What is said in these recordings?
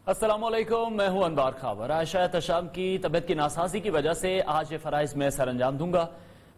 السلام علیکم، میں ہوں انوار خاور۔ عائشہ تشام کی طبیعت کی ناسازی کی وجہ سے آج یہ فرائض میں سر انجام دوں گا۔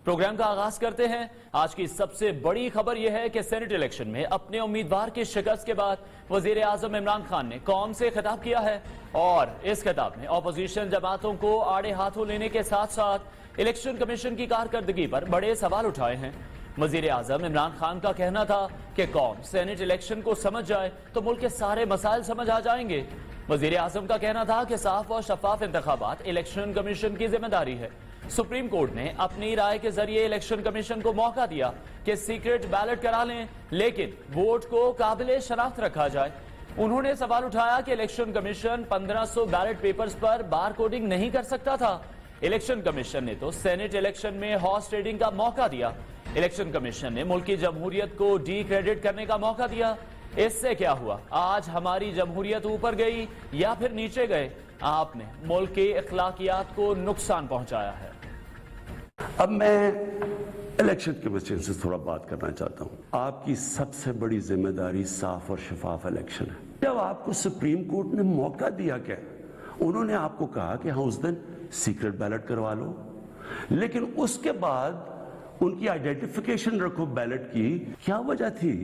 پروگرام کا آغاز کرتے ہیں۔ آج کی سب سے بڑی خبر یہ ہے کہ سینٹ الیکشن میں اپنے امیدوار کی شکست کے بعد وزیر اعظم عمران خان نے قوم سے خطاب کیا ہے، اور اس خطاب میں اپوزیشن جماعتوں کو آڑے ہاتھوں لینے کے ساتھ ساتھ الیکشن کمیشن کی کارکردگی پر بڑے سوال اٹھائے ہیں۔ وزیر اعظم عمران خان کا کہنا تھا کہ قوم سینٹ الیکشن کو سمجھ جائے تو ملک کے سارے مسائل سمجھ آ جائیں گے۔ وزیر اعظم کا کہنا تھا کہ صاف و شفاف انتخابات الیکشن کمیشن کی ذمہ داری ہے۔ سپریم کورٹ نے اپنی رائے کے ذریعے الیکشن کمیشن کو موقع دیا کہ سیکرٹ بیلٹ کرا لیں، لیکن ووٹ کو قابل شناخت رکھا جائے۔ انہوں نے سوال اٹھایا کہ الیکشن کمیشن 1500 بیلٹ پیپرز پر بار کوڈنگ نہیں کر سکتا تھا۔ الیکشن کمیشن نے تو سینٹ الیکشن میں ہارس ٹریڈنگ کا موقع دیا۔ الیکشن کمیشن نے ملک کی جمہوریت کو ڈی کریڈٹ کرنے کا موقع دیا۔ اس سے کیا ہوا؟ آج ہماری جمہوریت اوپر گئی یا پھر نیچے گئے؟ آپ نے ملک کی اخلاقیات کو نقصان پہنچایا ہے۔ اب میں الیکشن کمیشن سے تھوڑا بات کرنا چاہتا ہوں۔ آپ کی سب سے بڑی ذمہ داری صاف اور شفاف الیکشن ہے۔ جب آپ کو سپریم کورٹ نے موقع دیا کہ انہوں نے آپ کو کہا کہ ہاں اس دن سیکرٹ بیلٹ کروا لو، لیکن اس کے بعد ان کی آئیڈینٹیفیکیشن رکھو بیلٹ کی، کیا وجہ تھی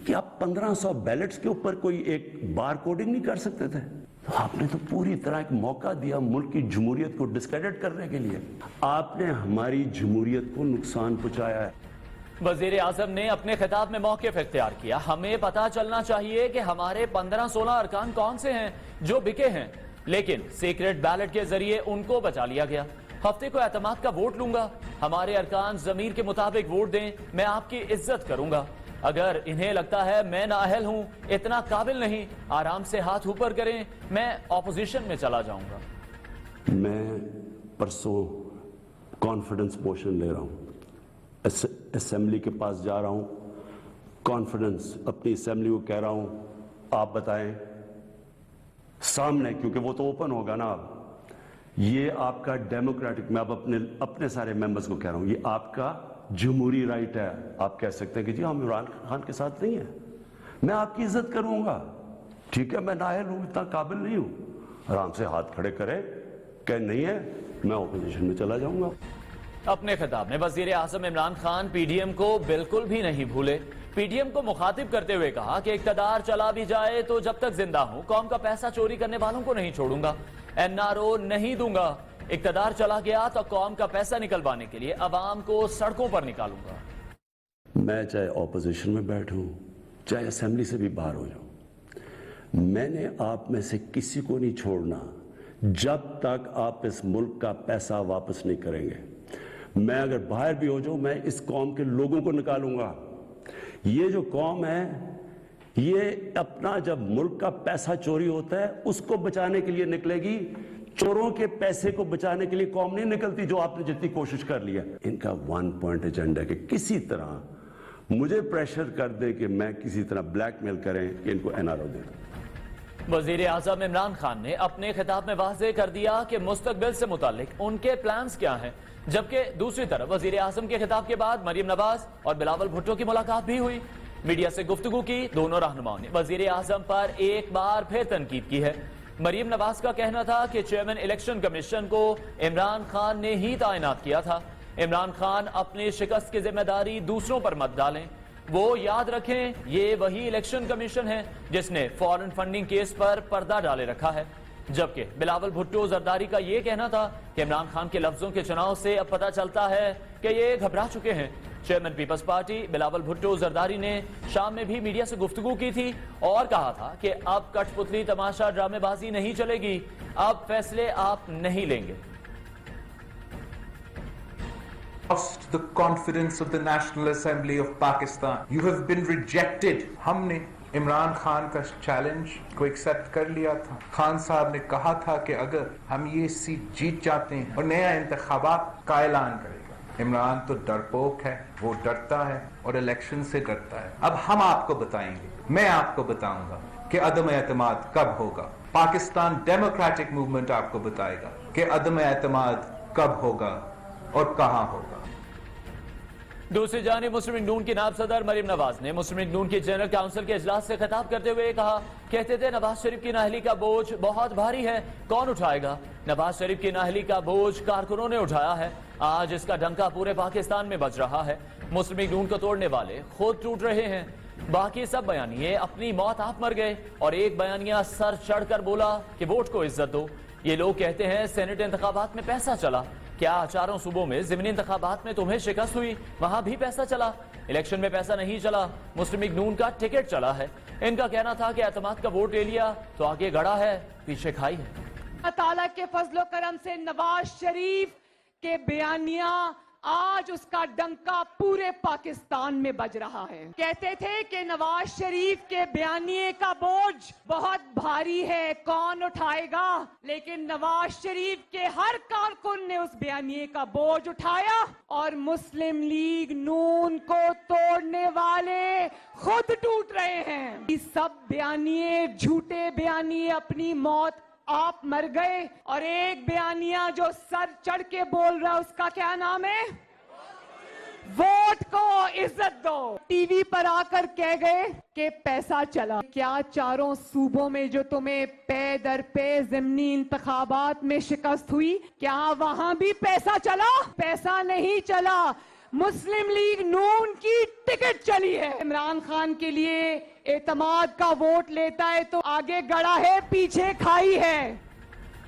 کہ آپ 1500 بیلٹس کے اوپر کوئی ایک بار کوڈنگ نہیں کر سکتے تھے؟ تو آپ نے تو پوری طرح ایک موقع دیا ملک کی جمہوریت کو ڈسکریڈٹ کرنے کے لیے۔ آپ نے ہماری جمہوریت کو نقصان پہنچایا ہے۔ وزیر اعظم نے اپنے خطاب میں موقف اختیار کیا۔ ہمیں پتہ چلنا چاہیے کہ ہمارے 15-16 ارکان کون سے ہیں جو بکے ہیں، لیکن سیکرٹ بیلٹ کے ذریعے ان کو بچا لیا گیا۔ ہفتے کو اعتماد کا ووٹ لوں گا، ہمارے ارکان ضمیر کے مطابق ووٹ دیں، میں آپ کی عزت کروں گا۔ اگر انہیں لگتا ہے میں نااہل ہوں، اتنا قابل نہیں، آرام سے ہاتھ اوپر کریں، میں اپوزیشن میں چلا جاؤں گا۔ میں پرسوں کانفیڈنس موشن لے رہا ہوں، اسمبلی کے پاس جا رہا ہوں، کانفیڈنس اپنی اسمبلی کو کہہ رہا ہوں آپ بتائیں سامنے، کیونکہ وہ تو اوپن ہوگا نا۔ اب یہ آپ کا ڈیموکریٹک، میں اب اپنے سارے ممبرز کو کہہ رہا ہوں، یہ آپ کا جمہوری رائٹ ہے۔ آپ کہہ سکتے ہیں کہ جی ہم عمران خان کے ساتھ نہیں ہیں، میں آپ کی عزت کروں گا، ٹھیک ہے، میں نااہل ہوں، اتنا قابل نہیں ہوں، آرام سے ہاتھ کھڑے کریں کہ نہیں ہے، میں اپوزیشن میں چلا جاؤں گا۔ اپنے خطاب میں وزیر اعظم Imran Khan P D M کو بالکل بھی نہیں بھولے۔ پی ڈی ایم کو مخاطب کرتے ہوئے کہا کہ اقتدار چلا بھی جائے تو جب تک زندہ ہوں قوم کا پیسہ چوری کرنے والوں کو نہیں چھوڑوں گا، این آر او نہیں دوں گا۔ اقتدار چلا گیا تو قوم کا پیسہ نکلوانے کے لیے عوام کو سڑکوں پر نکالوں گا۔ میں چاہے اپوزیشن میں بیٹھوں، چاہے اسمبلی سے بھی باہر ہو جاؤں، میں نے آپ میں سے کسی کو نہیں چھوڑنا جب تک آپ اس ملک کا پیسہ واپس نہیں کریں گے۔ میں اگر باہر بھی ہو جاؤں، میں اس قوم کے لوگوں کو نکالوں گا۔ یہ جو قوم ہے، یہ اپنا جب ملک کا پیسہ چوری ہوتا ہے اس کو بچانے کے لیے نکلے گی، چوروں کے پیسے کو بچانے کے لیے قوم نہیں نکلتی، جو آپ نے جتنی کوشش کر لی ہے۔ ان کا 1 پوائنٹ ایجنڈا کہ کسی طرح مجھے پریشر کر دے کہ میں کسی طرح بلیک میل کریں کہ ان کو این آر او دے دوں۔ وزیر اعظم عمران خان نے اپنے خطاب میں واضح کر دیا کہ مستقبل سے متعلق ان کے پلانز کیا ہیں، جبکہ دوسری طرف وزیر اعظم کے خطاب کے بعد مریم نواز اور بلاول بھٹو کی ملاقات بھی ہوئی۔ میڈیا سے گفتگو کی، دونوں رہنماؤں نے وزیر اعظم پر ایک بار پھر تنقید کی ہے۔ مریم نواز کا کہنا تھا کہ چیئرمین الیکشن کمیشن کو عمران خان نے ہی تعینات کیا تھا۔ عمران خان اپنی شکست کی ذمہ داری دوسروں پر مت ڈالیں، وہ یاد رکھیں یہ وہی الیکشن کمیشن ہے جس نے فارن فنڈنگ کیس پر پردہ ڈالے رکھا ہے۔ جبکہ بلاول بھٹو زرداری کا یہ کہنا تھا کہ عمران خان کے لفظوں کے چناؤ سے اب پتہ چلتا ہے کہ یہ گھبرا چکے ہیں۔ چیئرمین پیپلز پارٹی بلاول بھٹو زرداری نے شام میں بھی میڈیا سے گفتگو کی تھی اور کہا تھا کہ اب کٹ پتلی تماشا ڈرامے بازی نہیں چلے گی، اب فیصلے آپ نہیں لیں گے۔ Lost the confidence of the National Assembly of Pakistan. You have been rejected. ہم نے عمران خان کا چیلنج کو ایکسپٹ کر لیا تھا۔ خان صاحب نے کہا تھا کہ اگر ہم یہ سیٹ جیت جاتے ہیں اور نیا انتخابات کا اعلان کرے گا۔ عمران تو ڈرپوک ہے، وہ ڈرتا ہے اور الیکشن سے ڈرتا ہے۔ اب ہم آپ کو بتائیں گے، میں آپ کو بتاؤں گا کہ عدم اعتماد کب ہوگا۔ پاکستان ڈیموکریٹک موومنٹ آپ کو بتائے گا کہ عدم اعتماد کب ہوگا اور کہاں ہوگا۔ دوسری جانب مسلم لیگ نون کی نائب صدر مریم نواز نے مسلم لیگ نون کی جنرل کونسل کے اجلاس سے خطاب کرتے ہوئے کہا، کہتے تھے نواز شریف کی نااہلی کا بوجھ بہت بھاری ہے، کون اٹھائے گا؟ نواز شریف کی نااہلی کا بوجھ کارکنوں نے اٹھایا ہے، آج اس کا ڈنکا پورے پاکستان میں بج رہا ہے۔ مسلم لیگ نون کو توڑنے والے خود ٹوٹ رہے ہیں، باقی سب بیانیے اپنی موت آپ مر گئے، اور ایک بیانیہ سر چڑھ کر بولا کہ ووٹ کو عزت دو۔ یہ لوگ کہتے ہیں سینٹ انتخابات میں پیسہ چلا، کیا چاروں صوبوں میں ضمنی انتخابات میں تمہیں شکست ہوئی؟ وہاں بھی پیسہ چلا؟ الیکشن میں پیسہ نہیں چلا، مسلم لیگ نون کا ٹکٹ چلا ہے۔ ان کا کہنا تھا کہ اعتماد کا ووٹ لے لیا تو آگے گڑا ہے، پیچھے کھائی ہے۔ اللہ تعالیٰ کے فضل و کرم سے نواز شریف کے بیانیہ آج اس کا ڈنکا پورے پاکستان میں بج رہا ہے۔ کہتے تھے کہ نواز شریف کے بیانیے کا بوجھ بہت بھاری ہے، کون اٹھائے گا؟ لیکن نواز شریف کے ہر کارکن نے اس بیانیے کا بوجھ اٹھایا، اور مسلم لیگ نون کو توڑنے والے خود ٹوٹ رہے ہیں۔ یہ سب بیانیے جھوٹے بیانیے اپنی موت آپ مر گئے، اور ایک بیانیہ جو سر چڑھ کے بول رہا اس کا کیا نام ہے؟ ووٹ کو عزت دو۔ ٹی وی پر آ کر کہہ گئے کہ پیسہ چلا۔ کیا چاروں صوبوں میں جو تمہیں پے در پے ضمنی انتخابات میں شکست ہوئی، کیا وہاں بھی پیسہ چلا؟ پیسہ نہیں چلا، مسلم لیگ نون کی ٹکٹ چلی ہے۔ عمران خان کے لیے اعتماد کا ووٹ لیتا ہے تو آگے گڑا ہے، پیچھے کھائی ہے۔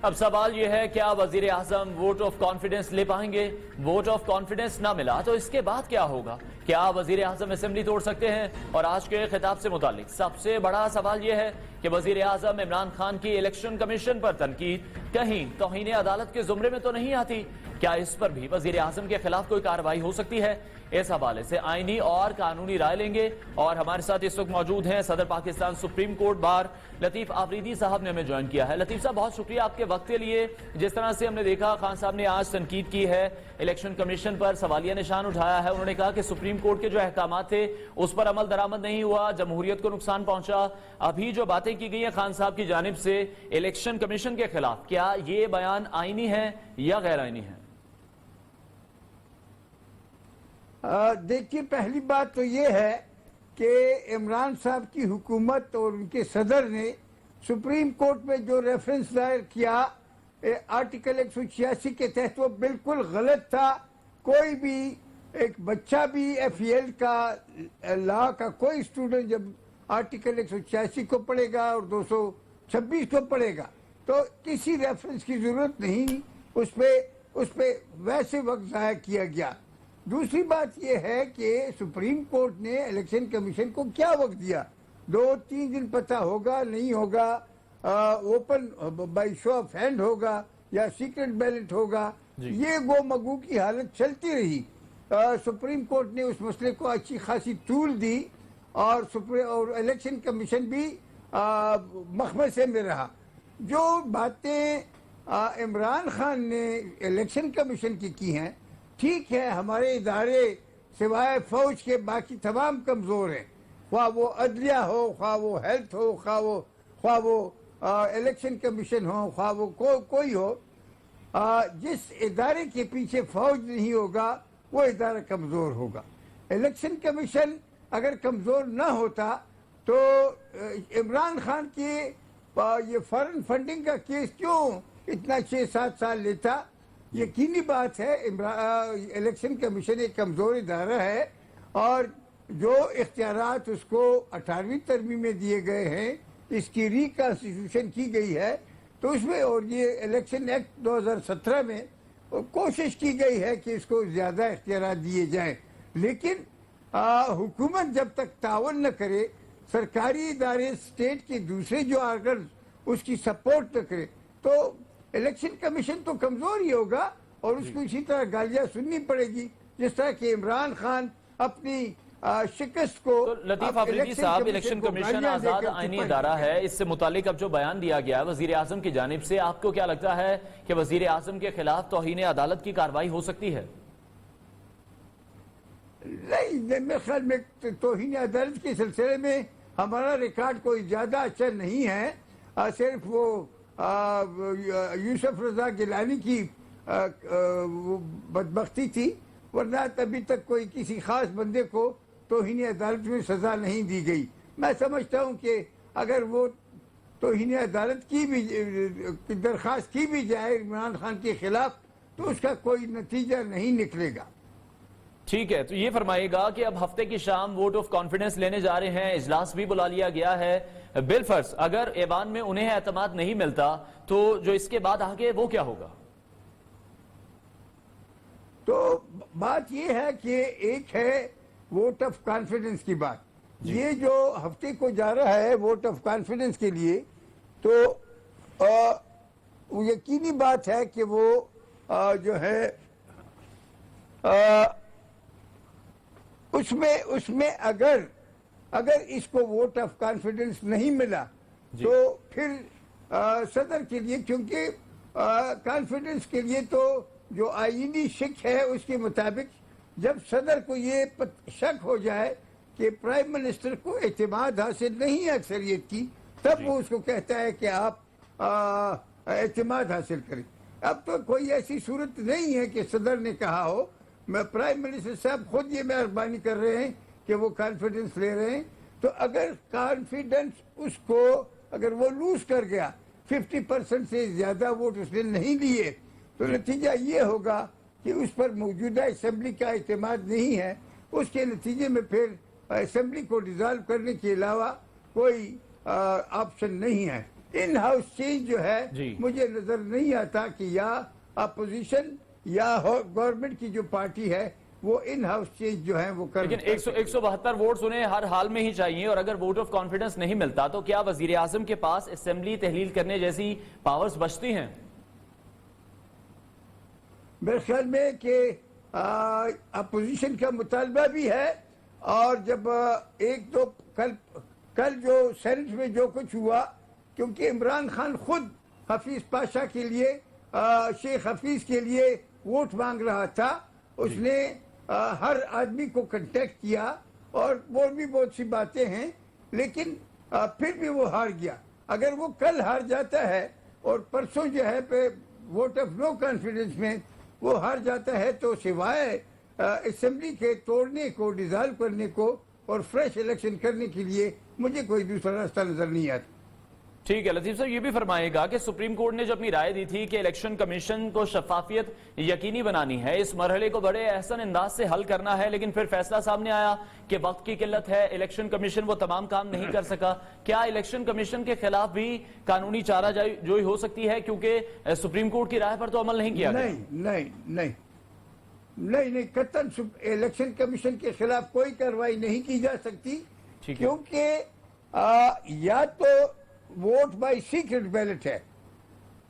اب سوال یہ ہے، کیا وزیر اعظم ووٹ آف کانفیڈنس لے پائیں گے؟ ووٹ آف کانفیڈنس نہ ملا تو اس کے بعد کیا ہوگا؟ کیا وزیر اعظم اسمبلی توڑ سکتے ہیں؟ اور آج کے خطاب سے متعلق سب سے بڑا سوال یہ ہے کہ وزیر اعظم عمران خان کی الیکشن کمیشن پر تنقید کہیں توہین عدالت کے زمرے میں تو نہیں آتی؟ کیا اس پر بھی وزیر اعظم کے خلاف کوئی کارروائی ہو سکتی ہے؟ اس حوالے سے آئینی اور قانونی رائے لیں گے، اور ہمارے ساتھ اس وقت موجود ہیں صدر پاکستان سپریم کورٹ بار لطیف آفریدی صاحب نے ہمیں جوائن کیا ہے۔ لطیف صاحب، بہت شکریہ آپ کے وقت کے لیے۔ جس طرح سے ہم نے دیکھا، خان صاحب نے آج تنقید کی ہے، الیکشن کمیشن پر سوالیہ نشان اٹھایا ہے۔ انہوں نے کہا کہ سپریم کورٹ کے جو احکامات تھے اس پر عمل درآمد نہیں ہوا، جمہوریت کو نقصان پہنچا۔ ابھی جو باتیں کی گئی ہیں خان صاحب کی جانب سے الیکشن کمیشن کے خلاف، کیا یہ بیان آئینی ہے یا غیر آئینی ہے؟ دیکھیے، پہلی بات تو یہ ہے کہ عمران صاحب کی حکومت اور ان کے صدر نے سپریم کورٹ میں جو ریفرنس دائر کیا آرٹیکل 186 کے تحت، وہ بالکل غلط تھا۔ کوئی بھی ایک بچہ بھی ایف ای ایل کا لا کا کوئی اسٹوڈنٹ جب آرٹیکل 186 کو پڑھے گا اور 226 کو پڑھے گا تو کسی ریفرنس کی ضرورت نہیں، اس پہ ویسے وقت ضائع کیا گیا۔ دوسری بات یہ ہے کہ سپریم کورٹ نے الیکشن کمیشن کو کیا وقت دیا، 2-3 دن پتہ ہوگا نہیں ہوگا، open by show of hand ہوگا یا سیکرٹ بیلٹ ہوگا، یہ گو مگو کی حالت چلتی رہی۔ سپریم کورٹ نے اس مسئلے کو اچھی خاصی طول دی، اور الیکشن کمیشن بھی مخمصے میں رہا۔ جو باتیں عمران خان نے الیکشن کمیشن کی ہیں، ٹھیک ہے، ہمارے ادارے سوائے فوج کے باقی تمام کمزور ہیں، خواہ وہ عدلیہ ہو، خواہ وہ ہیلتھ ہو، خواہ وہ الیکشن کمیشن ہو، خواہ وہ کوئی ہو۔ جس ادارے کے پیچھے فوج نہیں ہوگا وہ ادارہ کمزور ہوگا۔ الیکشن کمیشن اگر کمزور نہ ہوتا تو عمران خان کے یہ فارن فنڈنگ کا کیس کیوں اتنا 6-7 سال لیتا؟ یقینی بات ہے الیکشن کمیشن ایک کمزور ادارہ ہے، اور جو اختیارات اس کو 18ویں ترمیم میں دیے گئے ہیں، اس کی ری کانسٹیٹیوشن کی گئی ہے، تو اس میں اور یہ الیکشن ایکٹ 2017 میں کوشش کی گئی ہے کہ اس کو زیادہ اختیارات دیے جائیں، لیکن حکومت جب تک تعاون نہ کرے، سرکاری ادارے اسٹیٹ کے دوسرے جو آرگنز اس کی سپورٹ نہ کرے، تو الیکشن کمیشن تو کمزور ہی ہوگا، اور اس کو اسی طرح گالیاں سننی پڑے گی جس طرح کہ عمران خان اپنی شکست کو۔ لطیف آفریدی صاحب، الیکشن کمیشن آزاد آئینی ادارہ ہے، اس سے متعلق اب جو بیان دیا گیا ہے وزیر اعظم کی جانب سے، آپ کو کیا لگتا ہے کہ وزیر اعظم کے خلاف توہین عدالت کی کارروائی ہو سکتی ہے؟ نہیں، میرے خیال میں توہین عدالت کے سلسلے میں ہمارا ریکارڈ کوئی زیادہ اچھا نہیں ہے۔ صرف وہ یوسف رضا گیلانی کی بدبختی تھی، ورنہ ابھی تک کوئی کسی خاص بندے کو توہین عدالت میں سزا نہیں دی گئی. میں سمجھتا ہوں کہ اگر وہ توہین عدالت کی بھی درخواست کی بھی جائے عمران خان کے خلاف تو اس کا کوئی نتیجہ نہیں نکلے گا. ٹھیک ہے، تو یہ فرمائے گا کہ اب ہفتے کی شام ووٹ آف کانفیڈنس لینے جا رہے ہیں، اجلاس بھی بلا لیا گیا ہے. بالفرض اگر ایوان میں انہیں اعتماد نہیں ملتا تو جو اس کے بعد آگے وہ کیا ہوگا؟ تو بات یہ ہے کہ ایک ہے ووٹ آف کانفیڈنس کی بات. یہ جو ہفتے کو جا رہا ہے ووٹ آف کانفیڈنس کے لیے تو یقینی بات ہے کہ وہ جو ہے اس میں اگر اس کو ووٹ آف کانفیڈنس نہیں ملا تو پھر صدر کے لیے، کیونکہ کانفیڈنس کے لیے تو جو آئینی شک ہے اس کے مطابق جب صدر کو یہ شک ہو جائے کہ پرائم منسٹر کو اعتماد حاصل نہیں ہے اکثریت کی، تب وہ اس کو کہتا ہے کہ آپ اعتماد حاصل کریں. اب تو کوئی ایسی صورت نہیں ہے کہ صدر نے کہا ہو. میں پرائم منسٹر صاحب خود یہ مہربانی کر رہے ہیں کہ وہ کانفیڈنس لے رہے ہیں. تو اگر کانفیڈنس اس کو اگر وہ لوز کر گیا، 50% سے زیادہ ووٹ اس نے نہیں لیے، تو نتیجہ یہ ہوگا کہ اس پر موجودہ اسمبلی کا اعتماد نہیں ہے. اس کے نتیجے میں پھر اسمبلی کو ڈیزالو کرنے کے علاوہ کوئی آپشن نہیں ہے. ان ہاؤس چینج جو ہے مجھے نظر نہیں آتا کہ یا اپوزیشن یا گورنمنٹ کی جو پارٹی ہے وہ ان ہاؤس چینج جو ہے وہ کر. لیکن 172 ووٹس انہیں ہر حال میں ہی چاہیے، اور اگر ووٹ آف کانفیڈنس نہیں ملتا تو کیا وزیر اعظم کے پاس اسمبلی تحلیل کرنے جیسی پاورز بچتی ہیں؟ میرے خیال میں کہ اپوزیشن کا مطالبہ بھی ہے، اور جب کل جو سینٹ میں جو کچھ ہوا، کیونکہ عمران خان خود حفیظ پاشا کے لیے، شیخ حفیظ کے لیے ووٹ مانگ رہا تھا. اس نے ہر آدمی کو کنٹیکٹ کیا اور وہ بھی بہت سی باتیں ہیں، لیکن پھر بھی وہ ہار گیا. اگر وہ کل ہار جاتا ہے اور پرسوں جو ہے پہ ووٹ آف نو کانفیڈنس میں وہ ہار جاتا ہے تو سوائے اسمبلی کے توڑنے کو، ڈیزالو کرنے کو اور فریش الیکشن کرنے کے لیے مجھے کوئی دوسرا راستہ نظر نہیں آتا. ٹھیک ہے لطیف صاحب، یہ بھی فرمائے گا کہ سپریم کورٹ نے جو اپنی رائے دی تھی کہ الیکشن کمیشن کو شفافیت یقینی بنانی ہے، اس مرحلے کو بڑے احسن انداز سے حل کرنا ہے، لیکن پھر فیصلہ سامنے آیا کہ وقت کی قلت ہے، الیکشن کمیشن وہ تمام کام نہیں کر سکا. کیا الیکشن کمیشن کے خلاف بھی قانونی چارہ جوئی ہو سکتی ہے، کیونکہ سپریم کورٹ کی رائے پر تو عمل نہیں کیا گیا؟ نہیں قطعاً الیکشن کمیشن کے خلاف کوئی کارروائی نہیں کی جا سکتی، کیونکہ یا تو ووٹ بائی سیکرٹ بیلٹ ہے،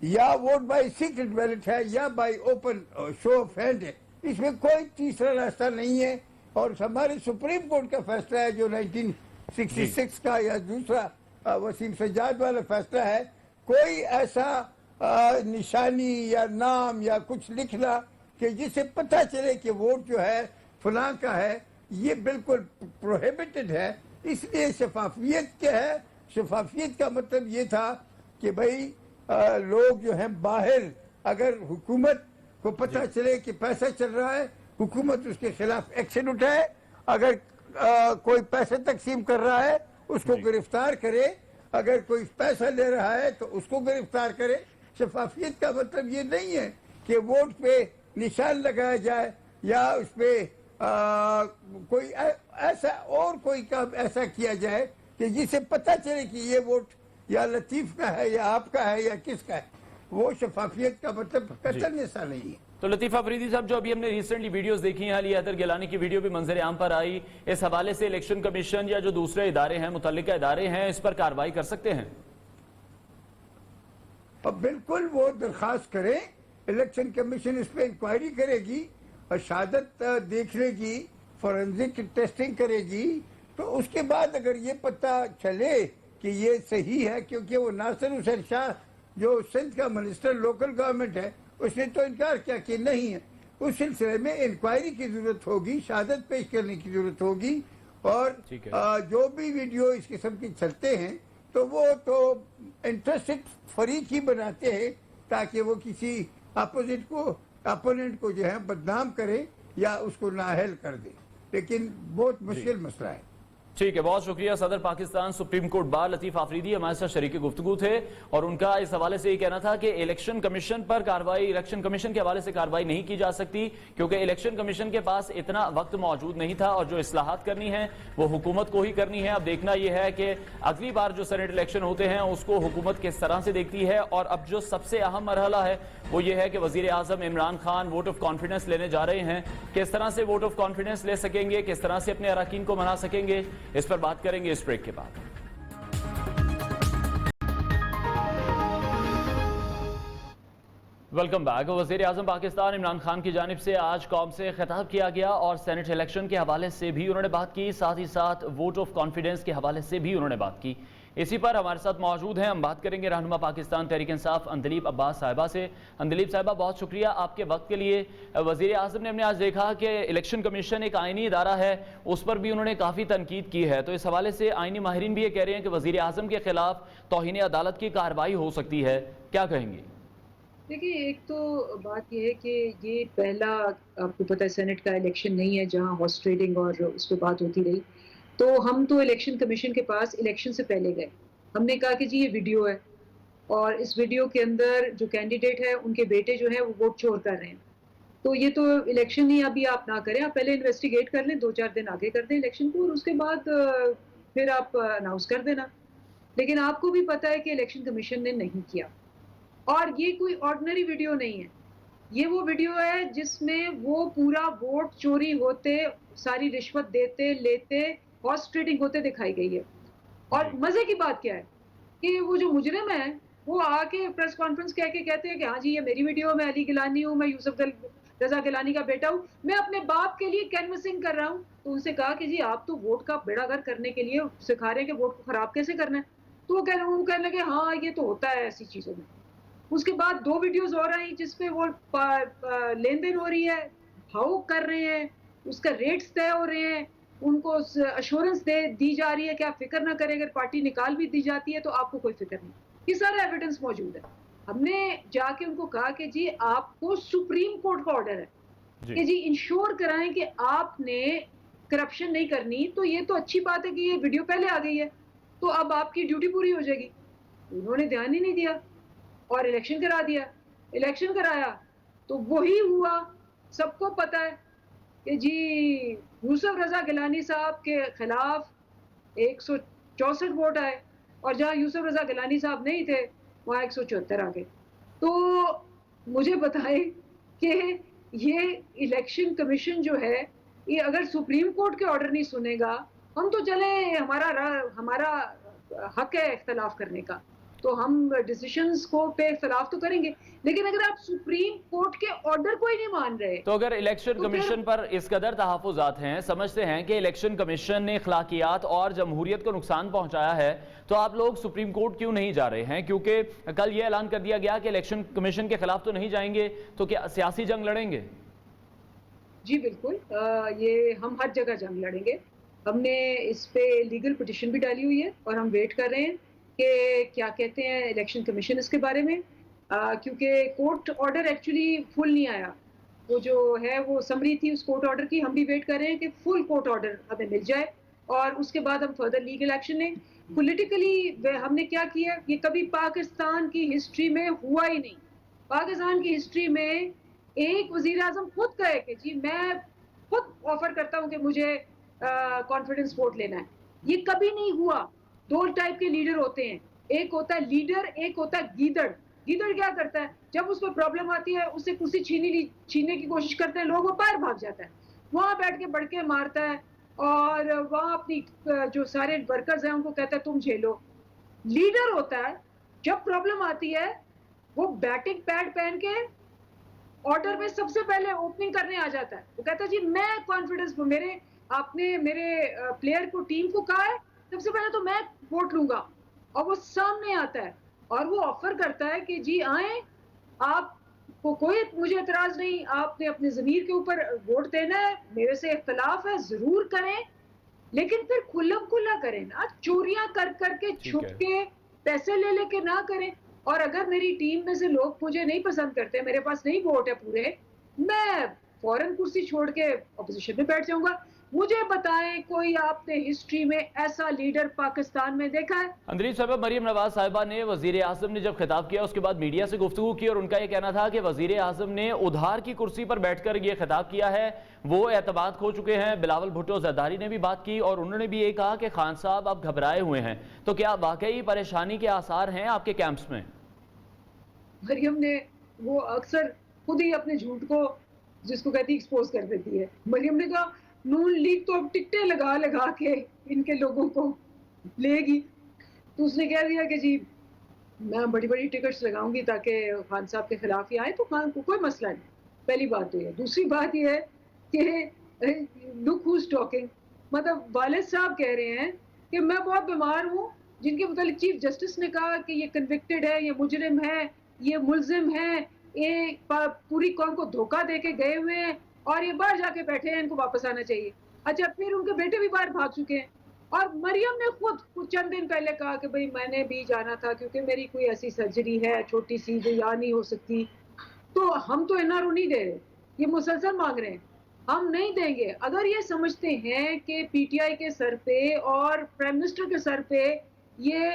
یا ووٹ بائی سیکرٹ بیلٹ ہے، یا by open show of hand ہے. اس میں کوئی تیسرا راستہ نہیں ہے. اور ہمارے سپریم کورٹ کا فیصلہ ہے جو 1966 کا یا دوسرا وسیم سجاد والا فیصلہ ہے، کوئی ایسا نشانی یا نام یا کچھ لکھنا کہ جسے پتہ چلے کہ ووٹ جو ہے فلاں کا ہے، یہ بالکل پروہیبٹڈ ہے. اس لیے شفافیت کیا ہے؟ شفافیت کا مطلب یہ تھا کہ بھائی لوگ جو ہیں باہر، اگر حکومت کو پتہ چلے کہ پیسہ چل رہا ہے، حکومت اس کے خلاف ایکشن اٹھائے. اگر کوئی پیسے تقسیم کر رہا ہے اس کو گرفتار کرے، اگر کوئی پیسہ لے رہا ہے تو اس کو گرفتار کرے. شفافیت کا مطلب یہ نہیں ہے کہ ووٹ پہ نشان لگایا جائے یا اس پہ کوئی ایسا اور کوئی کام ایسا کیا جائے کہ جسے پتہ چلے کہ یہ ووٹ یا لطیف کا ہے یا آپ کا ہے یا کس کا ہے. وہ شفافیت کا مطلب قطعاً ایسا نہیں ہے. تو لطیف افریدی صاحب، جو ابھی ہم نے ریسنٹلی ویڈیوز دیکھی ہیں، علی حیدر گیلانی کی ویڈیو بھی منظر عام پر آئی، اس حوالے سے الیکشن کمیشن یا جو دوسرے ادارے ہیں، متعلقہ ادارے ہیں، اس پر کارروائی کر سکتے ہیں؟ اب بالکل وہ درخواست کریں، الیکشن کمیشن اس پہ انکوائری کرے گی اور شہادت دیکھ لے گی، فورنزک ٹیسٹنگ کرے گی. تو اس کے بعد اگر یہ پتہ چلے کہ یہ صحیح ہے، کیونکہ وہ ناصر حسین شاہ جو سندھ کا منسٹر لوکل گورنمنٹ ہے، اس نے تو انکار کیا کہ نہیں ہے. اس سلسلے میں انکوائری کی ضرورت ہوگی، شہادت پیش کرنے کی ضرورت ہوگی. اور جو بھی ویڈیو اس قسم کے چلتے ہیں تو وہ تو انٹرسٹڈ فریق ہی بناتے ہیں تاکہ وہ کسی اپوننٹ کو جو ہے بدنام کرے. یا اس کو نااہل کر دے، لیکن بہت مشکل مسئلہ ہے۔ ٹھیک ہے، بہت شکریہ۔ صدر پاکستان سپریم کورٹ بار لطیف آفریدی ہمارے ساتھ شریک گفتگو تھے، اور ان کا اس حوالے سے یہ کہنا تھا کہ الیکشن کمیشن پر کارروائی، الیکشن کمیشن کے حوالے سے کارروائی نہیں کی جا سکتی، کیونکہ الیکشن کمیشن کے پاس اتنا وقت موجود نہیں تھا، اور جو اصلاحات کرنی ہے وہ حکومت کو ہی کرنی ہے۔ اب دیکھنا یہ ہے کہ اگلی بار جو سینیٹ الیکشن ہوتے ہیں اس کو حکومت کس طرح سے دیکھتی ہے، اور اب جو سب سے اہم مرحلہ ہے وہ یہ ہے کہ وزیر اعظم Imran Khan vote of confidence لینے جا رہے ہیں۔ کس طرح سے ووٹ آف کانفیڈنس لے سکیں گے، کس طرح سے اپنے اراکین کو منا سکیں گے، اس پر بات کریں گے اس بریک کے بعد۔ Welcome back. وزیر اعظم پاکستان عمران خان کی جانب سے آج قوم سے خطاب کیا گیا، اور سینٹ الیکشن کے حوالے سے بھی انہوں نے بات کی، ساتھ ہی ساتھ ووٹ آف کانفیڈنس کے حوالے سے بھی انہوں نے بات کی۔ اسی پر ہمارے ساتھ موجود ہیں، ہم بات کریں گے رہنما پاکستان تحریک انصاف اندلیب عباس صاحبہ سے۔ اندلیب صاحبہ، بہت شکریہ آپ کے وقت کے لیے۔ وزیر اعظم نے ہم نے آج دیکھا کہ الیکشن کمیشن ایک آئینی ادارہ ہے، اس پر بھی انہوں نے کافی تنقید کی ہے، تو اس حوالے سے آئینی ماہرین بھی یہ کہہ رہے ہیں کہ وزیر اعظم کے خلاف توہین عدالت کی کارروائی ہو سکتی ہے، کیا کہیں گے؟ دیکھیے، ایک تو بات یہ ہے کہ یہ پہلا آپ کو پتہ ہے سینٹ کا الیکشن نہیں ہے جہاں ہارس ٹریڈنگ اور اس پہ بات ہوتی رہی، تو ہم تو الیکشن کمیشن کے پاس الیکشن سے پہلے گئے، ہم نے کہا کہ جی یہ ویڈیو ہے، اور اس ویڈیو کے اندر جو کینڈیڈیٹ ہے ان کے بیٹے جو ہیں وہ ووٹ چور کر رہے ہیں، تو یہ تو الیکشن ہی ابھی آپ نہ کریں، آپ پہلے انویسٹیگیٹ کر لیں، 2-4 دن آگے کر دیں الیکشن کو، اور اس کے بعد پھر آپ اناؤنس کر دینا۔ لیکن آپ کو بھی پتہ ہے کہ الیکشن کمیشن نے نہیں کیا، اور یہ کوئی آرڈنری ویڈیو نہیں ہے، یہ وہ ویڈیو ہے جس میں وہ پورا ووٹ چوری ہوتے، ساری رشوت دیتے لیتے، ہارس ٹریڈنگ ہوتے دکھائی گئی ہے۔ اور مزے کی بات کیا ہے کہ وہ جو مجرم ہے وہ آ کے پریس کانفرنس کہہ کے کہتے ہیں کہ ہاں جی یہ میری ویڈیو، میں علی گیلانی ہوں، میں یوسف رضا گیلانی کا بیٹا ہوں، میں اپنے باپ کے لیے کینوسنگ کر رہا ہوں۔ تو ان سے کہا کہ جی آپ تو ووٹ کا بیڑا گرک کرنے کے لیے سکھا رہے ہیں کہ ووٹ کو خراب کیسے کرنا ہے، تو وہ کہنے لگے ہاں یہ تو ہوتا ہے ایسی چیزوں میں۔ اس کے بعد 2 ویڈیوز اور آئیں جس پہ وہ لین دین ہو رہی ہے، بھاؤ کر رہے ہیں، اس کا ریٹس طے ہو رہے ہیں، ان کو ایشورنس دی جا رہی ہے کہ آپ فکر نہ کریں، اگر پارٹی نکال بھی دی جاتی ہے تو آپ کو کوئی فکر نہیں۔ یہ سارا ایویڈنس موجود ہے۔ ہم نے جا کے ان کو کہا کہ جی آپ کو سپریم کورٹ کا آرڈر ہے کہ جی انشور کرائیں کہ آپ نے کرپشن نہیں کرنی، تو یہ تو اچھی بات ہے کہ یہ ویڈیو پہلے آ گئی ہے تو اب آپ کی ڈیوٹی پوری ہو جائے گی۔ انہوں نے دھیان ہی نہیں دیا اور الیکشن کرا دیا۔ الیکشن کرایا تو وہی ہوا، سب کو پتہ ہے کہ جی یوسف رضا گیلانی صاحب کے خلاف 164 ووٹ آئے، اور جہاں یوسف رضا گیلانی صاحب نہیں تھے وہاں 174 آ گئے۔ تو مجھے بتائیں کہ یہ الیکشن کمیشن جو ہے یہ اگر سپریم کورٹ کے آرڈر نہیں سنے گا، ہم تو چلیں ہمارا حق ہے اختلاف کرنے کا، تو ہم ڈیسیشنز کو پہ اختلاف تو کریں گے، لیکن اگر آپ سپریم کورٹ کے آرڈر کو ہی نہیں مان رہے تو اگر الیکشن کمیشن پر اس قدر تحفظات ہیں، سمجھتے ہیں کہ الیکشن کمیشن نے اخلاقیات اور جمہوریت کو نقصان پہنچایا ہے، تو آپ لوگ سپریم کورٹ کیوں نہیں جا رہے ہیں؟ کیونکہ کل یہ اعلان کر دیا گیا کہ الیکشن کمیشن کے خلاف تو نہیں جائیں گے، تو کیا سیاسی جنگ لڑیں گے؟ جی بالکل، یہ ہم ہر جگہ جنگ لڑیں گے۔ ہم نے اس پہ لیگل پٹیشن بھی ڈالی ہوئی ہے، اور ہم ویٹ کر رہے ہیں کہ کیا کہتے ہیں الیکشن کمیشن اس کے بارے میں، کیونکہ کورٹ آرڈر ایکچولی فل نہیں آیا، وہ جو ہے وہ سمری تھی اس کورٹ آرڈر کی، ہم بھی ویٹ کر رہے ہیں کہ فل کورٹ آرڈر ہمیں مل جائے، اور اس کے بعد ہم فردر لیگل ایکشن لیں۔ پولیٹیکلی ہم نے کیا کیا، یہ کبھی پاکستان کی ہسٹری میں ہوا ہی نہیں۔ پاکستان کی ہسٹری میں ایک وزیر اعظم خود کہے کہ جی میں خود آفر کرتا ہوں کہ مجھے کانفیڈنس ووٹ لینا ہے، یہ کبھی نہیں ہوا۔ 2 ٹائپ کے لیڈر ہوتے ہیں، ایک ہوتا ہے لیڈر، ایک ہوتا ہے گیدڑ۔ گیدڑ کیا کرتا ہے، جب اس کو پرابلم آتی ہے اس سے کرسی چھیننے کی کوشش کرتے ہیں لوگ، وہ باہر بھاگ جاتا ہے، وہاں بیٹھ کے بڑکے مارتا ہے، اور وہاں اپنی جو سارے ورکرز ہیں ان کو کہتا ہے تم جھیلو۔ لیڈر ہوتا ہے جب پرابلم آتی ہے وہ بیٹنگ پیڈ پہن کے آرڈر میں سب سے پہلے اوپننگ کرنے آ جاتا ہے، وہ کہتا ہے جی میں کانفیڈنس، آپ نے میرے پلیئر کو، ٹیم کو کہا ہے سب سے پہلے تو میں ووٹ لوں گا، اور وہ سامنے آتا ہے اور وہ آفر کرتا ہے کہ جی آئیں، آپ کو کوئی مجھے اعتراض نہیں، آپ نے اپنے ضمیر کے اوپر ووٹ دینا ہے، میرے سے اختلاف ہے ضرور کریں، لیکن پھر کھلم کھلا کریں نا، چوریاں کر کے چھپ کے پیسے لے کے نہ کریں۔ اور اگر میری ٹیم میں سے لوگ مجھے نہیں پسند کرتے، میرے پاس نہیں ووٹ ہے پورے، میں فوراً کرسی چھوڑ کے اپوزیشن میں بیٹھ جاؤں گا. مجھے بتائیں کوئی آپ نے ہسٹری میں ایسا لیڈر پاکستان میں دیکھا ہے؟ اندریب صاحبہ، مریم نواز صاحبہ نے وزیر اعظم نے جب خطاب کیا اس کے بعد میڈیا سے گفتگو کی اور ان کا یہ کہنا تھا کہ وزیر اعظم نے ادھار کی کرسی پر بیٹھ کر یہ خطاب کیا ہے، وہ اعتماد کھو چکے ہیں. بلاول بھٹو زرداری نے بھی بات کی اور انہوں نے بھی یہ کہا کہ خان صاحب اب گھبرائے ہوئے ہیں. تو کیا واقعی پریشانی کے آثار ہیں آپ کے کیمپس میں؟ مریم نے وہ اکثر خود ہی اپنے جھوٹ کو جس کو کہتی ایکسپوز کر دیتی ہے. مریم نے کہا نون لیگ تو اب ٹکٹیں لگا کے ان کے لوگوں کو لے گی. تو اس نے کہہ دیا کہ جی میں بڑی بڑی ٹکٹس لگاؤں گی تاکہ خان صاحب کے خلاف ہی آئے، تو خان کو کوئی مسئلہ نہیں. پہلی بات تو یہ. دوسری بات یہ ہے کہ لک ہوز ٹاکنگ، مطلب والد صاحب کہہ رہے ہیں کہ میں بہت بیمار ہوں، جن کے متعلق چیف جسٹس نے کہا کہ یہ کنوکٹڈ ہے، یہ مجرم ہے، یہ ملزم ہے، یہ پوری قوم کو دھوکہ دے کے گئے ہوئے ہیں اور یہ باہر جا کے بیٹھے ہیں، ان کو واپس آنا چاہیے. اچھا، پھر ان کے بیٹے بھی باہر بھاگ چکے ہیں اور مریم نے خود کچھ چند دن پہلے کہا کہ بھئی میں نے بھی جانا تھا کیونکہ میری کوئی ایسی سرجری ہے چھوٹی سی جو یہاں نہیں ہو سکتی. تو ہم تو NRO نہیں دے رہے، یہ مسلسل مانگ رہے ہیں، ہم نہیں دیں گے. اگر یہ سمجھتے ہیں کہ PTI کے سر پہ اور پرائم منسٹر کے سر پہ یہ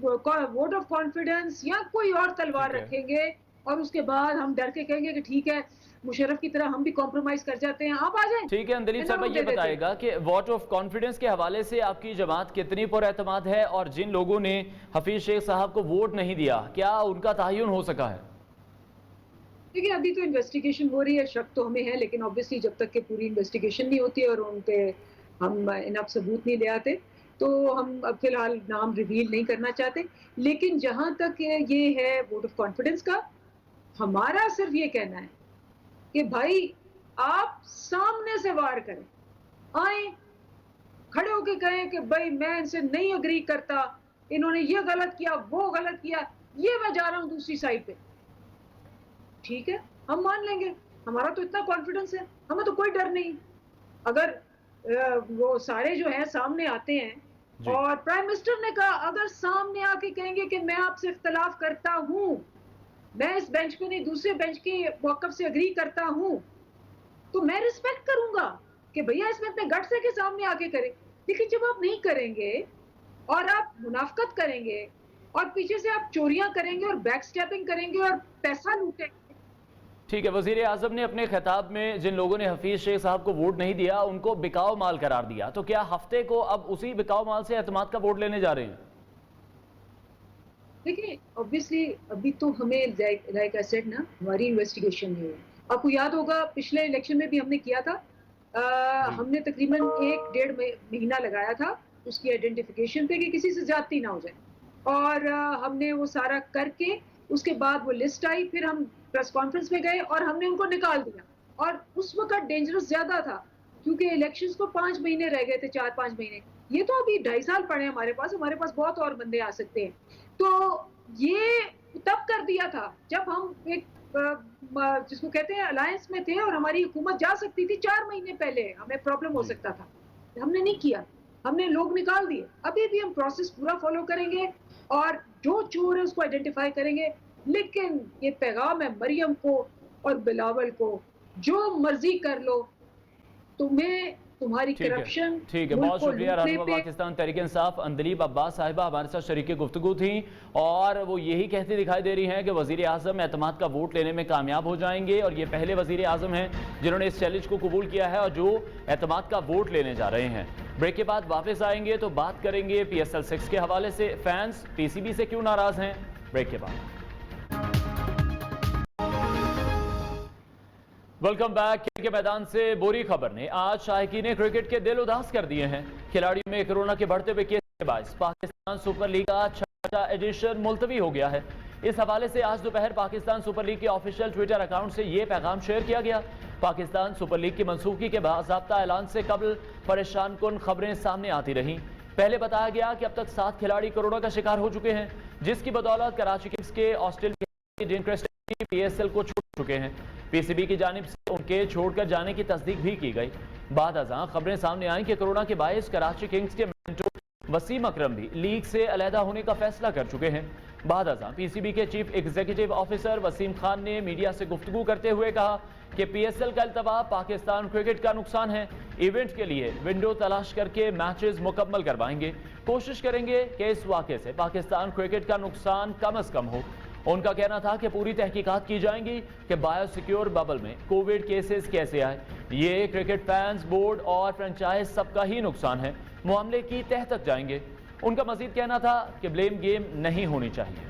ووٹ آف کانفیڈنس یا کوئی اور تلوار رکھیں گے اور اس کے بعد ہم ڈر کے کہیں گے کہ ٹھیک ہے مشرف کی طرح ہم بھی کمپرومائز کر جاتے ہیں، آپ آ جائیں. ٹھیک ہے اندریب صاحبہ، یہ بتائے گا کہ ووٹ آف کانفیڈنس کے حوالے سے آپ کی جماعت کتنی پر اعتماد ہے اور جن لوگوں نے حفیظ شیخ صاحب کو ووٹ نہیں دیا کیا ان کا تعین ہو سکا ہے؟ دیکھیں ابھی تو انویسٹیگیشن ہو رہی ہے، شک تو ہمیں ہے، لیکن obviously جب تک کہ پوری انویسٹیگیشن نہیں ہوتی ہے اور ان پہ ہم انف ثبوت نہیں لے آتے تو ہم اب فی الحال نام ریویل نہیں کرنا چاہتے. لیکن جہاں تک یہ ہے ووٹ آف کانفیڈنس کا، ہمارا صرف یہ کہنا ہے کہ بھائی آپ سامنے سے وار کریں، آئیں کھڑے ہو کے کہیں کہ بھائی میں ان سے نہیں اگری کرتا، انہوں نے یہ غلط کیا وہ غلط کیا، یہ میں جا رہا ہوں دوسری سائڈ پہ. ٹھیک ہے، ہم مان لیں گے، ہمارا تو اتنا کانفیڈنس ہے، ہمیں تو کوئی ڈر نہیں. اگر وہ سارے جو ہیں سامنے آتے ہیں اور پرائم منسٹر نے کہا اگر سامنے آ کے کہیں گے کہ میں آپ سے اختلاف کرتا ہوں، میں اس بینچ پہ نہیں دوسرے بینچ کے موقف سے اگری کرتا ہوں، تو میں ریسپیکٹ کروں گا کہ بھیا اس میں اتنے گٹ سے کے سامنے آ کے کریں. لیکن جب آپ نہیں کریں گے اور آپ منافقت کریں گے اور پیچھے سے آپ چوریاں کریں گے اور بیک سٹیپنگ کریں گے اور پیسہ لوٹیں گے. ٹھیک ہے، وزیر اعظم نے اپنے خطاب میں جن لوگوں نے حفیظ شیخ صاحب کو ووٹ نہیں دیا ان کو بکاؤ مال قرار دیا، تو کیا ہفتے کو اب اسی بکاؤ مال سے اعتماد کا ووٹ لینے جا رہے ہیں؟ دیکھیں obviously ابھی تو ہمیں لائک I said نا ہماری انویسٹیگیشن نہیں ہے. آپ کو یاد ہوگا پچھلے الیکشن میں بھی ہم نے کیا تھا، ہم نے تقریباً 1-1.5 مہینہ لگایا تھا اس کی آئیڈینٹیفیکیشن پہ کہ کسی سے زیادتی نہ ہو جائے، اور ہم نے وہ سارا کر کے اس کے بعد وہ لسٹ آئی، پھر ہم پریس کانفرنس میں گئے اور ہم نے ان کو نکال دیا. اور اس وقت ڈینجرس زیادہ تھا کیونکہ الیکشنز کو 5 مہینے رہ گئے تھے، 4-5 مہینے. یہ تو ابھی 2.5 سال پڑے ہیں ہمارے پاس بہت اور بندے آ سکتے ہیں. تو یہ تب کر دیا تھا جب ہم ایک جس کو کہتے ہیں الائنس میں تھے اور ہماری حکومت جا سکتی تھی. 4 مہینے پہلے ہمیں پرابلم ہو سکتا تھا، ہم نے نہیں کیا، ہم نے لوگ نکال دیے. ابھی بھی ہم پروسیس پورا فالو کریں گے اور جو چور ہے اس کو آئیڈینٹیفائی کریں گے. لیکن یہ پیغام ہے مریم کو اور بلاول کو، جو مرضی کر لو، تمہیں تمہاری کرپشن. ٹھیک ہے، بہت شکریہ. رہنما پاکستان تحریک انصاف اندلیب عباس صاحبہ ہمارے ساتھ شریک گفتگو تھیں اور وہ یہی کہتی دکھائی دے رہی ہیں کہ وزیر اعظم اعتماد کا ووٹ لینے میں کامیاب ہو جائیں گے اور یہ پہلے وزیر اعظم ہیں جنہوں نے اس چیلنج کو قبول کیا ہے اور جو اعتماد کا ووٹ لینے جا رہے ہیں. بریک کے بعد واپس آئیں گے تو بات کریں گے PSL 6 کے حوالے سے. فینس PCB سے کیوں ناراض ہیں؟ بریک کے بعد. Welcome back. کھیل کے میدان سے بری خبر نے آج شائقین کرکٹ کے دل اداس کر دیے ہیں. کھلاڑیوں میں کورونا کے بڑھتے ہوئے کیس کے باعث پاکستان سپر لیگ کا 6واں ایڈیشن ملتوی ہو گیا ہے. اس حوالے سے آج دوپہر پاکستان سپر لیگ کے آفیشیل ٹویٹر اکاؤنٹ سے یہ پیغام شیئر کیا گیا. پاکستان سپر لیگ کی منسوخی کے باضابطہ اعلان سے قبل پریشان کن خبریں سامنے آتی رہیں. پہلے بتایا گیا کہ اب تک 7 کھلاڑی کورونا کا شکار ہو چکے ہیں، جس کی بدولت کراچی کنگز کے آسٹریلیا ڈین کرسٹن PSL کو چھوڑ چکے ہیں. PCB کی جانب سے ان کے چھوڑ کر جانے کی تصدیق بھی کی گئی. بعد ازاں خبریں سامنے آئیں کہ کورونا کے باعث کراچی کنگز کے مینٹور وسیم اکرم بھی لیگ سے علیحدہ ہونے کا فیصلہ کر چکے ہیں. بعد ازاں PCB کے chief executive officer Wasim Khan نے میڈیا سے گفتگو کرتے ہوئے کہا کہ پی ایس ایل کا التوا پاکستان کرکٹ کا نقصان ہے. ایونٹ کے لیے ونڈو تلاش کر کے میچز مکمل کروائیں گے. کوشش کریں گے کہ اس واقعے سے پاکستان کرکٹ کا نقصان کم از کم ہو. ان کا کہنا تھا کہ پوری تحقیقات کی جائیں گی کہ بایو سیکیور ببل میں کووڈ کیسز کیسے آئے. یہ کرکٹ فینز، بورڈ اور فرنچائز سب کا ہی نقصان ہے. معاملے کی تہہ تک جائیں گے. ان کا مزید کہنا تھا کہ بلیم گیم نہیں ہونی چاہیے.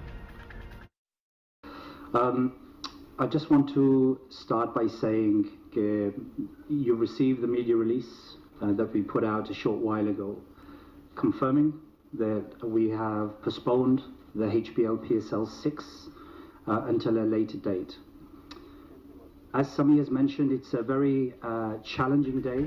I just want to start by saying you received the media release that we put out a short while ago, confirming that we have postponed the HBL PSL 6 until a later date. As Sami has mentioned, it's a very challenging day.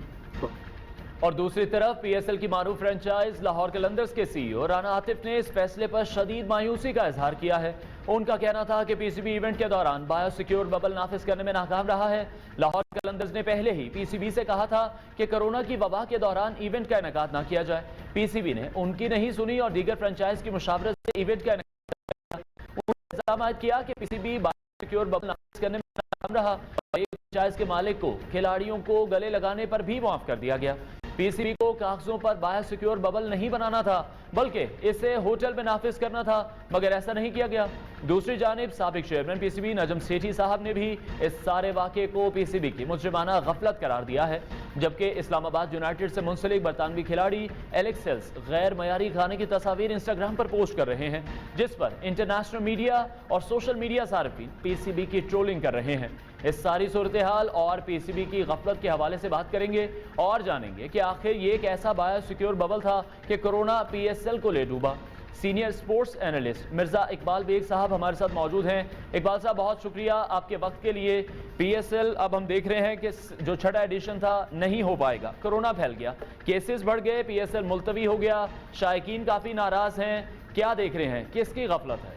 اور دوسری طرف P S L کی معروف franchise Lahore Qalandars کے سی ای او رانا عاطف نے اس فیصلے پر شدید مایوسی کا اظہار کیا ہے. ان کا کہنا تھا کہ پی سی بی ایونٹ کے دوران بایو سیکیور ببل نافذ کرنے میں ناکام رہا ہے. لاہور قلندرز نے پہلے ہی پی سی بی سے کہا تھا کہ کرونا کی وبا کے دوران ایونٹ کا انعقاد نہ کیا جائے. پی سی بی نے ان کی نہیں سنی اور دیگر فرنچائز کی مشاورت سے ایونٹ کا انعقاد کیا. انہوں نے الزام عائد کیا کہ P C B bio secure bubble نافذ کرنے میں ناکام رہا اور ایک فرنچائز کے مالک کو کھلاڑیوں کو گلے لگانے پر بھی معاف کر دیا گیا. پی سی بی کو کاغذوں پر بایو سیکیور ببل نہیں بنانا تھا بلکہ اسے ہوٹل میں نافذ کرنا تھا، مگر ایسا نہیں کیا گیا. دوسری جانب سابق chairman P C be Najam Sethi صاحب نے بھی اس سارے واقعے کو پی سی بی کی مجرمانہ غفلت قرار دیا ہے. جبکہ اسلام آباد یونائٹڈ سے منسلک برطانوی کھلاڑی ایلیکس سیلز غیر معیاری کھانے کی تصاویر انسٹاگرام پر پوسٹ کر رہے ہیں، جس پر انٹرنیشنل میڈیا اور سوشل میڈیا صارفین پی سی بی کی ٹرولنگ کر رہے ہیں. اس ساری صورتحال اور پی سی بی کی غفلت کے حوالے سے بات کریں گے اور جانیں گے کہ آخر یہ ایک ایسا بایو سیکیور ببل تھا کہ کرونا پی ایس ایل کو لے ڈوبا. Senior sports analyst Mirza Iqbal Baig صاحب ہمارے ساتھ موجود ہیں. اقبال صاحب بہت شکریہ آپ کے وقت کے لیے. پی ایس ایل اب ہم دیکھ رہے ہیں کہ جو چھٹا ایڈیشن تھا نہیں ہو پائے گا، کرونا پھیل گیا، کیسز بڑھ گئے، پی ایس ایل ملتوی ہو گیا، شائقین کافی ناراض ہیں. کیا دیکھ رہے ہیں، کس کی غفلت ہے؟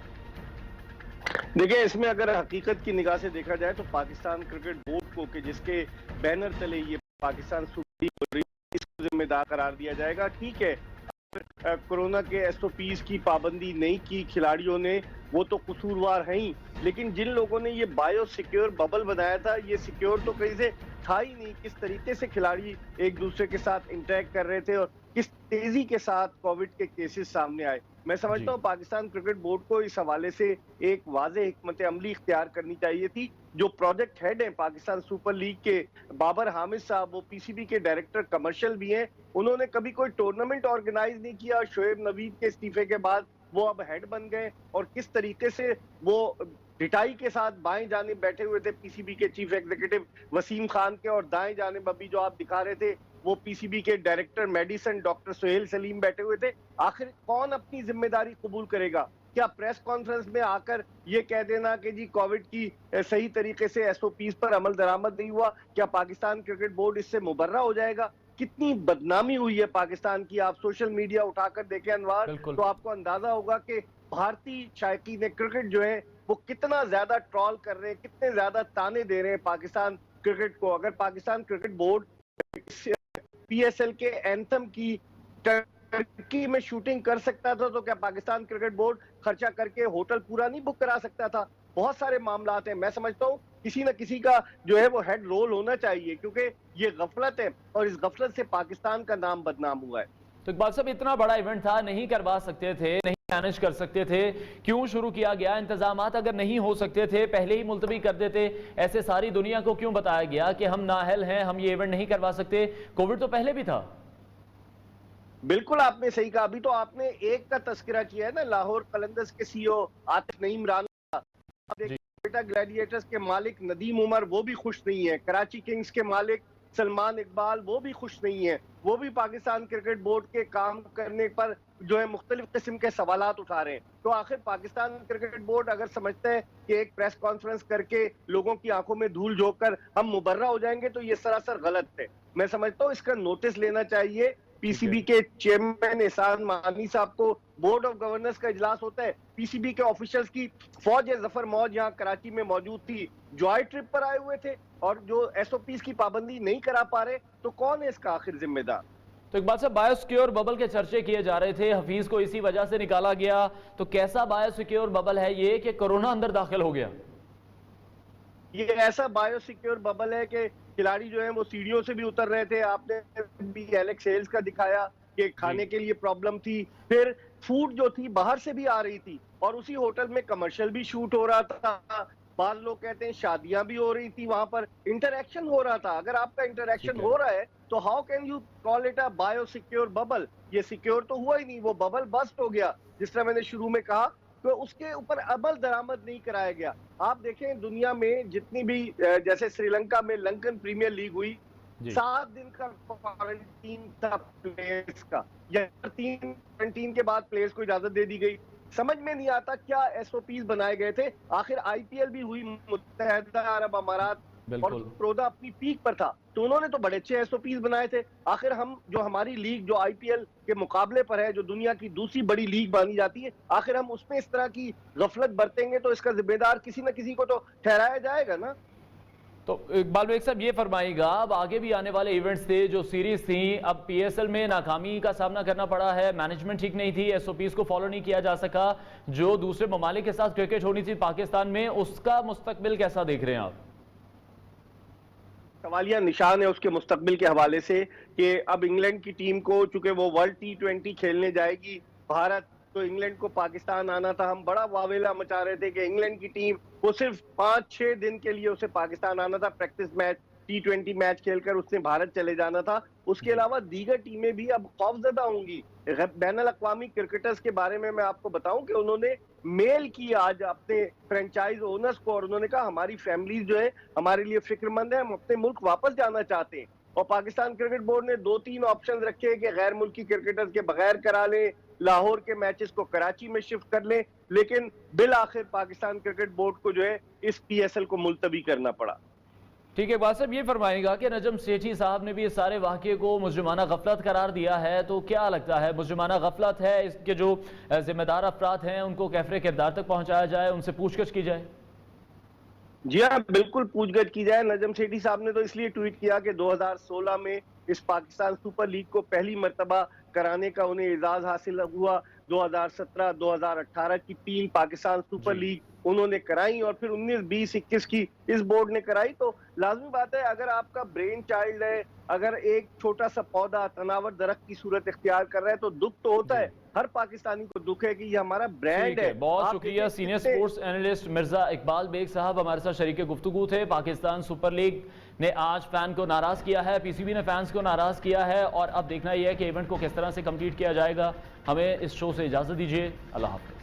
دیکھیں، اس میں اگر حقیقت کی نگاہ سے دیکھا جائے تو پاکستان کرکٹ بورڈ کو کہ جس کے بینر تلے یہ پاکستان سپر لیگ ہو رہی ہے اس کو ذمہ دار قرار دیا جائے گا. ٹھیک ہے، کورونا کے ایس او پیز کی پابندی نہیں کی کھلاڑیوں نے، وہ تو قصوروار ہیں، لیکن جن لوگوں نے یہ بایو سیکیور ببل بنایا تھا یہ سیکیور تو کہیں سے تھا ہی نہیں. کس طریقے سے کھلاڑی ایک دوسرے کے ساتھ انٹریکٹ کر رہے تھے اور کس تیزی کے ساتھ کووڈ کے کیسز سامنے آئے. میں سمجھتا ہوں پاکستان کرکٹ بورڈ کو اس حوالے سے ایک واضح حکمت عملی اختیار کرنی چاہیے تھی. جو پروجیکٹ ہیڈ ہیں پاکستان سپر لیگ کے بابر حامد صاحب، وہ پی سی بی کے ڈائریکٹر کمرشل بھی ہیں، انہوں نے کبھی کوئی ٹورنامنٹ آرگنائز نہیں کیا. شعیب نوید کے استعفے کے بعد وہ اب ہیڈ بن گئے اور کس طریقے سے وہ ڈٹائی کے ساتھ بائیں جانب بیٹھے ہوئے تھے پی سی بی کے چیف ایگزیکٹو وسیم خان کے، اور دائیں جانب ابھی جو آپ دکھا رہے تھے وہ پی سی بی کے ڈائریکٹر میڈیسن ڈاکٹر سہیل سلیم بیٹھے ہوئے تھے. آخر کون اپنی ذمہ داری قبول کرے گا؟ کیا پریس کانفرنس میں آ کر یہ کہہ دینا کہ جی کووڈ کی صحیح طریقے سے ایس او پیز پر عمل درآمد نہیں ہوا، کیا پاکستان کرکٹ بورڈ اس سے مبرہ ہو جائے گا؟ کتنی بدنامی ہوئی ہے پاکستان کی. آپ سوشل میڈیا اٹھا کر دیکھیں انوار تو آپ کو اندازہ ہوگا کہ بھارتی شائقین کرکٹ جو ہے وہ کتنا زیادہ ٹرول کر رہے ہیں، کتنے زیادہ تانے دے رہے ہیں پاکستان کرکٹ کو. اگر Pakistan cricket board P S L کے اینتھم کی ترکی میں شوٹنگ کر سکتا تھا تو کیا پاکستان کرکٹ بورڈ خرچہ کر کے ہوٹل پورا نہیں بک کرا سکتا تھا؟ بہت سارے معاملات ہیں. میں سمجھتا ہوں کسی نہ کسی کا جو ہے وہ ہیڈ رول ہونا چاہیے، کیونکہ یہ غفلت ہے اور اس غفلت سے پاکستان کا نام بدنام ہوا ہے. تو اقبال صاحب اتنا بڑا ایونٹ تھا، نہیں کروا سکتے تھے، نہیں مینج کر سکتے تھے، کیوں شروع کیا گیا؟ انتظامات اگر نہیں ہو سکتے تھے پہلے ہی ملتوی کر دیتے. ایسے ساری دنیا کو کیوں بتایا گیا کہ ہم نااہل ہیں، ہم یہ ایونٹ نہیں کروا سکتے؟ کووڈ تو پہلے بھی تھا. بالکل آپ نے صحیح کہا. ابھی تو آپ نے ایک کا تذکرہ کیا ہے نا، لاہور قلندرز کے سی او عاطف نعیم رانا، بیٹا گلیڈیٹرز کے مالک ندیم عمر وہ بھی خوش نہیں ہیں، کراچی کنگز کے مالک سلمان اقبال وہ بھی خوش نہیں ہیں، وہ بھی پاکستان کرکٹ بورڈ کے کام کرنے پر جو ہے مختلف قسم کے سوالات اٹھا رہے ہیں. تو آخر پاکستان کرکٹ بورڈ اگر سمجھتے ہیں کہ ایک پریس کانفرنس کر کے لوگوں کی آنکھوں میں دھول جھونک کر ہم مبرہ ہو جائیں گے تو یہ سراسر غلط ہے. میں سمجھتا ہوں اس کا نوٹس لینا چاہیے. پی سی بی کے چیئرمین احسان مانی صاحب کو بورڈ آف گورنرز کا اجلاس ہوتا ہے، پی سی بی کے آفیشلز کی فوج ظفر موج یہاں کراچی میں موجود تھی، جوائے ٹرپ پر آئے ہوئے تھے اور جو ایس او پیز کی پابندی نہیں کرا پا رہے، تو کون ہے اس کا آخر ذمہ دار؟ تو اقبال صاحب بایو سیکیور ببل کے چرچے کیے جا رہے تھے، حفیظ کو اسی وجہ سے نکالا گیا، تو کیسا بایو سیکیور ببل ہے یہ کہ کرونا اندر داخل ہو گیا؟ یہ ایسا بایو سیکیور ببل ہے کہ کھلاڑی جو ہیں وہ سیڑھیوں سے بھی اتر رہے تھے. آپ نے بھی ایلیکس ہیلز کا دکھایا کہ کھانے کے لیے پرابلم تھی, پھر فوڈ جو تھی باہر سے بھی آ رہی تھی, اور اسی ہوٹل میں کمرشل بھی شوٹ ہو رہا تھا. بعض لوگ کہتے ہیں شادیاں بھی ہو رہی تھی, وہاں پر انٹریکشن ہو رہا تھا. اگر آپ کا انٹریکشن ہو رہا ہے تو how can you call it a bio secure bubble? یہ سیکیور تو ہوا ہی نہیں, وہ ببل بسٹ ہو گیا. جس طرح میں نے شروع میں کہا تو اس کے اوپر عمل درآمد نہیں کرایا گیا. آپ دیکھیں دنیا میں جتنی بھی, جیسے سری لنکا میں لنکن پریمیئر لیگ ہوئی, 7 دن کا کوارنٹین تھا پلیئرز کا, یا 3 کوارنٹین کے بعد پلیئرز کو اجازت دے دی گئی. سمجھ میں نہیں آتا کیا ایس او پیز بنائے گئے تھے. آخر آئی پی ایل بھی ہوئی متحدہ عرب امارات, اور پرودا اپنی پیک پر تھا, تو انہوں نے تو بڑے اچھے ایس او پیز بنائے تھے. آخر ہم جو ہماری لیگ جو آئی پی ایل کے مقابلے پر ہے, جو دنیا کی دوسری بڑی لیگ مانی جاتی ہے, آخر ہم اس میں اس طرح کی غفلت برتیں گے تو اس کا ذمہ دار کسی نہ کسی کو تو ٹھہرایا جائے گا نا. تو اقبال بیگ صاحب یہ فرمائیے گا, اب آگے بھی آنے والے ایونٹس تھے, جو سیریز تھیں, اب پی ایس ایل میں ناکامی کا سامنا کرنا پڑا ہے, مینجمنٹ ٹھیک نہیں تھی, ایس او پیز کو فالو نہیں کیا جا سکا, جو دوسرے ممالک کے ساتھ کرکٹ ہونی تھی پاکستان میں, اس کا مستقبل کیسا دیکھ رہے ہیں آپ؟ سوالیہ نشان ہے اس کے مستقبل کے حوالے سے کہ اب انگلینڈ کی ٹیم کو, چونکہ وہ ورلڈ T20 کھیلنے جائے گی بھارت, تو انگلینڈ کو پاکستان آنا تھا. ہم بڑا واویلا مچا رہے تھے کہ انگلینڈ کی ٹیم وہ صرف 5-6 دن کے لیے اسے پاکستان آنا تھا, پریکٹس میچ T20 میچ کھیل کر اس نے بھارت چلے جانا تھا. اس کے علاوہ دیگر ٹیمیں بھی اب خوفزدہ ہوں گی. بین الاقوامی کرکٹرز کے بارے میں آپ کو بتاؤں کہ انہوں نے میل کی آج اپنے فرینچائز اونرز کو, اور انہوں نے کہا ہماری فیملیز جو ہے ہمارے لیے فکر مند ہے, ہم اپنے ملک واپس جانا چاہتے ہیں. اور پاکستان کرکٹ بورڈ نے 2-3 آپشنز رکھے کہ غیر ملکی کرکٹرز کے بغیر کرا لیں, لاہور کے میچز کو کراچی میں شفٹ کر لیں, لیکن بالآخر پاکستان کرکٹ بورڈ کو جو ہے اس پی ایس ایل کو ملتوی کرنا پڑا. ٹھیک ہے اقبال صاحب, یہ فرمائیں گا کہ نجم سیٹھی صاحب نے بھی اس سارے واقعے کو مجرمانہ غفلت قرار دیا ہے, تو کیا لگتا ہے مجرمانہ غفلت ہے, اس کے جو ذمہ دار افراد ہیں ان کو کیفر کردار تک پہنچایا جائے, ان سے پوچھ گچھ کی جائے؟ جی ہاں, بالکل پوچھ گچھ کی جائے. نجم سیٹھی صاحب نے تو اس لیے ٹویٹ کیا کہ 2016 میں اس پاکستان سپر لیگ کو پہلی مرتبہ کرانے کا انہیں اعزاز حاصل ہوا. 2017-2018 کی 3 پاکستان سپر لیگ انہوں نے کرائی, اور پھر 19, 20, 21 کی اس بورڈ نے کرائی. تو لازمی بات ہے اگر آپ کا برین چائلڈ ہے, اگر ایک چھوٹا سا پودا تناور درخت کی صورت اختیار کر رہا ہے, تو دکھ تو ہوتا ہے, ہر پاکستانی کو دکھ ہے کہ یہ ہمارا برانڈ ہے. بہت شکریہ. Senior sports analyst Mirza Iqbal Baig صاحب ہمارے ساتھ شریک گفتگو تھے. پاکستان سپر لیگ نے آج فین کو ناراض کیا ہے, پی سی بی نے فینس کو ناراض کیا ہے, اور اب دیکھنا یہ ہے کہ ایونٹ کو کس طرح سے کمپلیٹ کیا جائے گا. ہمیں اس شو سے اجازت دیجیے, اللہ حافظ.